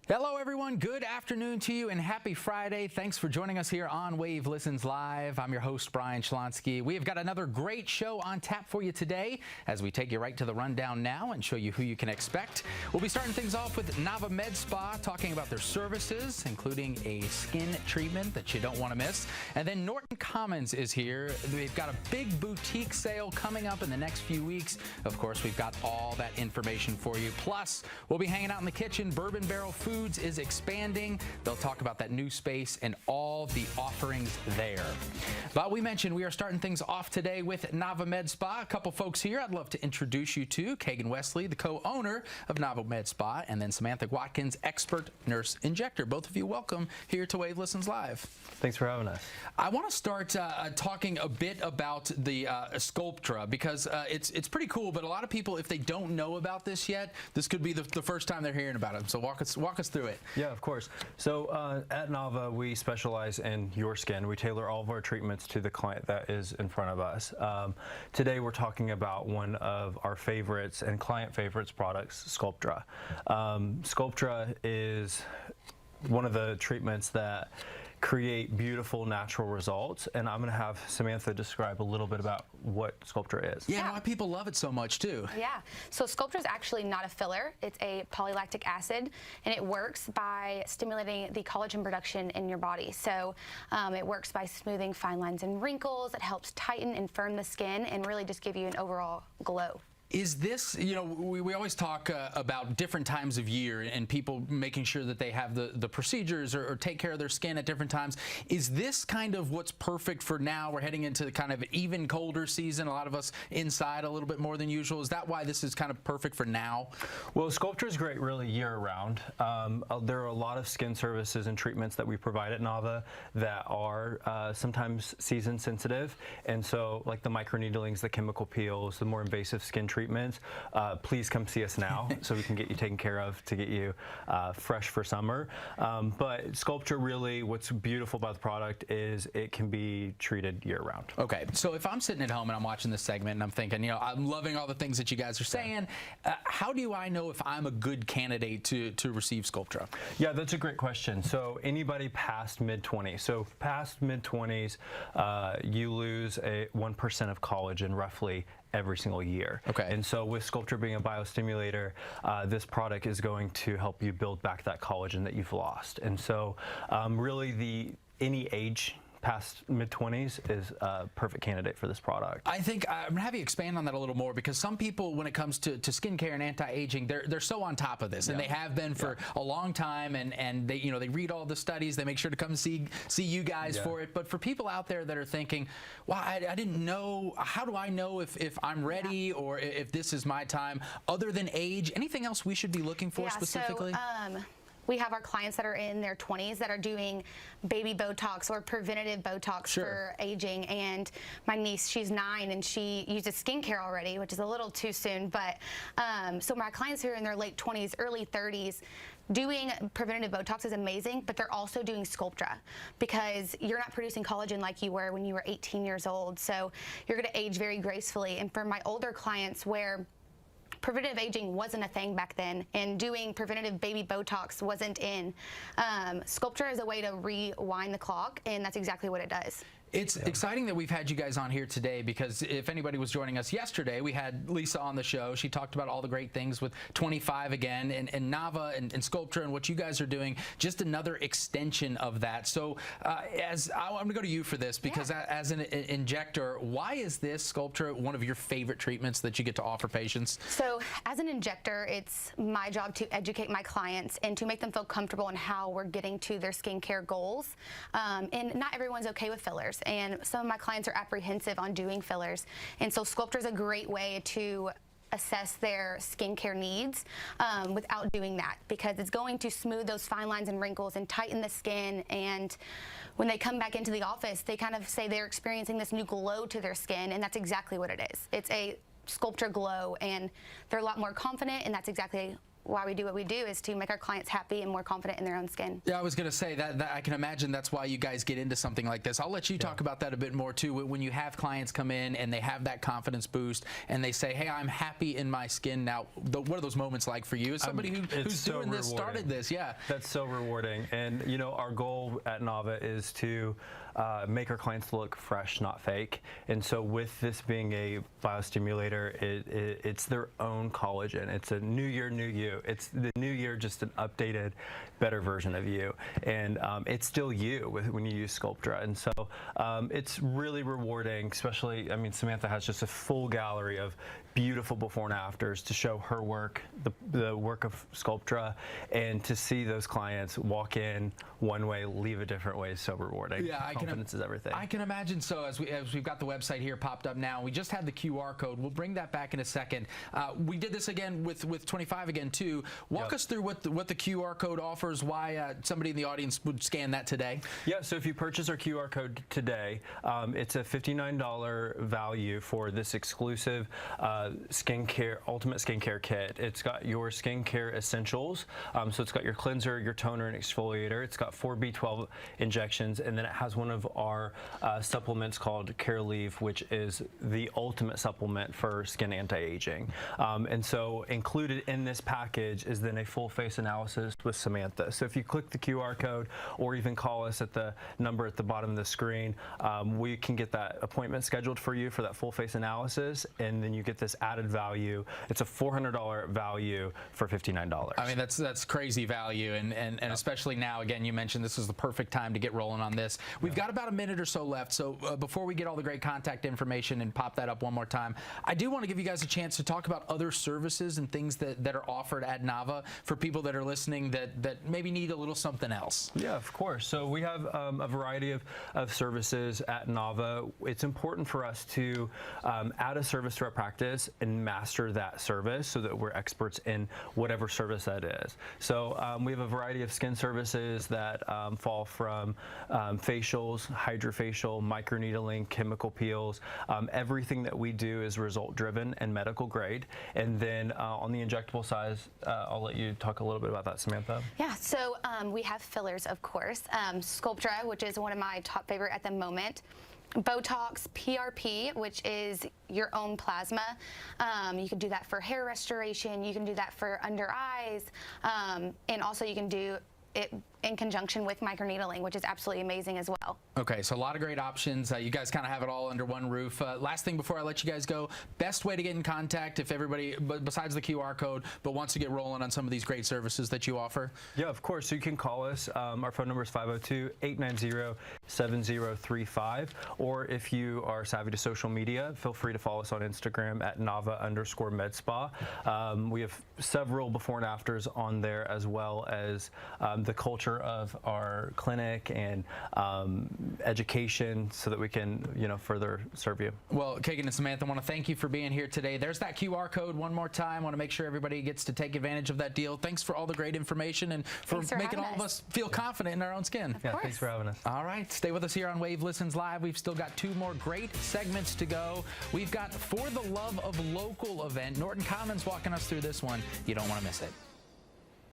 Hello everyone, good afternoon to you and happy Friday. Thanks for joining us here on Wave Listens Live. I'm your host, Brian Schlonsky. We have got another great show on tap for you today as we take you right to the rundown now and show you who you can expect. We'll be starting things off with Nava Med Spa, talking about their services, including a skin treatment that you don't want to miss. And then Norton Commons is here. They've got a big boutique sale coming up in the next few weeks. Of course, we've got all that information for you. Plus, we'll be hanging out in the kitchen. Bourbon Barrel Foods is expanding. They'll talk about that new space and all the offerings there. But we mentioned we are starting things off today with Nava Med Spa. A couple folks here I'd love to introduce you to. Kegan Wesley, the co-owner of Nava Med Spa, and then Samantha Watkins, expert nurse injector. Both of you welcome here to Wave Listens Live. Thanks for having us. I want to start talking a bit about the Sculptra because it's pretty cool, but a lot of people, if they don't know about this yet, this could be the first time they're hearing about it. So walk us through it. Yeah, of course. So at Nava, we specialize in your skin. We tailor all of our treatments to the client that is in front of us. Today we're talking about one of our favorites and client favorites products, Sculptra. Sculptra is one of the treatments that create beautiful natural results, and I'm going to have Samantha describe a little bit about what Sculptra is. Yeah, why people love it so much too. Yeah, so Sculptra is actually not a filler. It's a polylactic acid, and it works by stimulating the collagen production in your body. So it works by smoothing fine lines and wrinkles. It helps tighten and firm the skin and really just give you an overall glow. Is this, you know, we always talk about different times of year and people making sure that they have the procedures or take care of their skin at different times. Is this kind of what's perfect for now? We're heading into kind of even colder season, a lot of us inside a little bit more than usual. Is that why this is kind of perfect for now? Well, Sculptra is great really year-round. There are a lot of skin services and treatments that we provide at Nava that are sometimes season sensitive, and so like the microneedlings, the chemical peels, the more invasive skin treatments, please come see us now so we can get you taken care of to get you fresh for summer. But Sculptra, really what's beautiful about the product is it can be treated year-round. Okay, so if I'm sitting at home and I'm watching this segment and I'm thinking, you know, I'm loving all the things that you guys are saying, how do I know if I'm a good candidate to receive Sculptra? Yeah, that's a great question. So anybody past mid-20s, so past mid-20s, you lose 1% of collagen roughly every single year. Okay. And so with Sculptra being a biostimulator, this product is going to help you build back that collagen that you've lost. And so really any age past mid-20s is a perfect candidate for this product. I think I'm going to have you expand on that a little more because some people, when it comes to skincare and anti-aging, they're so on top of this, and they have been for a long time, and they, you know, they read all the studies, they make sure to come see you guys for it. But for people out there that are thinking, well, I didn't know, how do I know if I'm ready or if this is my time, other than age? Anything else we should be looking for specifically? So, we have our clients that are in their 20s that are doing baby Botox or preventative Botox for aging. And my niece, she's 9 and she uses skincare already, which is a little too soon. But so my clients who are in their late 20s, early 30s, doing preventative Botox is amazing, but they're also doing Sculptra because you're not producing collagen like you were when you were 18 years old. So you're going to age very gracefully. And for my older clients where preventative aging wasn't a thing back then, and doing preventative baby Botox wasn't in. Sculptra is a way to rewind the clock, and that's exactly what it does. It's exciting that we've had you guys on here today because if anybody was joining us yesterday, we had Lisa on the show. She talked about all the great things with 25 again and Nava and Sculptra and what you guys are doing, just another extension of that. So I'm going to go to you for this because as an injector, why is this Sculptra one of your favorite treatments that you get to offer patients? So as an injector, it's my job to educate my clients and to make them feel comfortable in how we're getting to their skincare goals. And not everyone's okay with fillers. And some of my clients are apprehensive on doing fillers. And so Sculptra is a great way to assess their skincare needs without doing that, because it's going to smooth those fine lines and wrinkles and tighten the skin. And when they come back into the office, they kind of say they're experiencing this new glow to their skin, and that's exactly what it is. It's a Sculptra glow, and they're a lot more confident, and that's exactly why we do what we do, is to make our clients happy and more confident in their own skin. Yeah, I was going to say that I can imagine that's why you guys get into something like this. I'll let you talk about that a bit more too. When you have clients come in and they have that confidence boost and they say, hey, I'm happy in my skin now. What are those moments like for you as somebody who's so doing this, started this? Yeah. That's so rewarding. And, you know, our goal at Nava is to make our clients look fresh, not fake. And so with this being a biostimulator, it's their own collagen. It's a new year, new you. It's the new year, just an updated, better version of you. And it's still you when you use Sculptra. And so it's really rewarding, especially, I mean, Samantha has just a full gallery of beautiful before and afters to show her work, the work of Sculptra, and to see those clients walk in one way, leave a different way is so rewarding. Yeah, confidence is everything. I can imagine. So as we've got the website here popped up now, we just had the QR code. We'll bring that back in a second. We did this again with 25 again too. Walk us through what the QR code offers, why somebody in the audience would scan that today. Yeah, so if you purchase our QR code today, it's a $59 value for this exclusive ultimate skincare kit. It's got your skincare essentials, so it's got your cleanser, your toner, and exfoliator. It's got 4 B12 injections, and then it has one of our supplements called Care Leave, which is the ultimate supplement for skin anti-aging. And so included in this package is then a full face analysis with Samantha. So if you click the QR code or even call us at the number at the bottom of the screen, we can get that appointment scheduled for you for that full face analysis, and then you get this added value. It's a $400 value for $59. I mean, that's crazy value, and especially now, again, you mentioned this is the perfect time to get rolling on this. We've got about a minute or so left, so before we get all the great contact information and pop that up one more time, I do want to give you guys a chance to talk about other services and things that are offered at Nava for people that are listening that maybe need a little something else. Yeah, of course. So we have a variety of services at Nava. It's important for us to add a service to our practice and master that service so that we're experts in whatever service that is. So we have a variety of skin services that fall from facials, hydrofacial, microneedling, chemical peels. Everything that we do is result driven and medical grade. And then on the injectable side, I'll let you talk a little bit about that, Samantha. Yeah, so we have fillers, of course. Sculptra, which is one of my top favorite at the moment. Botox, PRP, which is your own plasma. You can do that for hair restoration. You can do that for under eyes. And also you can do it in conjunction with microneedling, which is absolutely amazing as well. Okay, so a lot of great options. You guys kind of have it all under one roof. Last thing before I let you guys go, best way to get in contact if everybody, besides the QR code, but wants to get rolling on some of these great services that you offer? Yeah, of course. So you can call us. Our phone number is 502-890-7035. Or if you are savvy to social media, feel free to follow us on Instagram at Nava_MedSpa. We have several before and afters on there, as well as the culture of our clinic and education, so that we can, further serve you. Well, Kegan and Samantha, I want to thank you for being here today. There's that QR code one more time. I want to make sure everybody gets to take advantage of that deal. Thanks for all the great information and for making all of us feel confident in our own skin. Yeah, thanks for having us. All right, stay with us here on Wave Listens Live. We've still got 2 more great segments to go. We've got For the Love of Local event. Norton Commons walking us through this one. You don't want to miss it.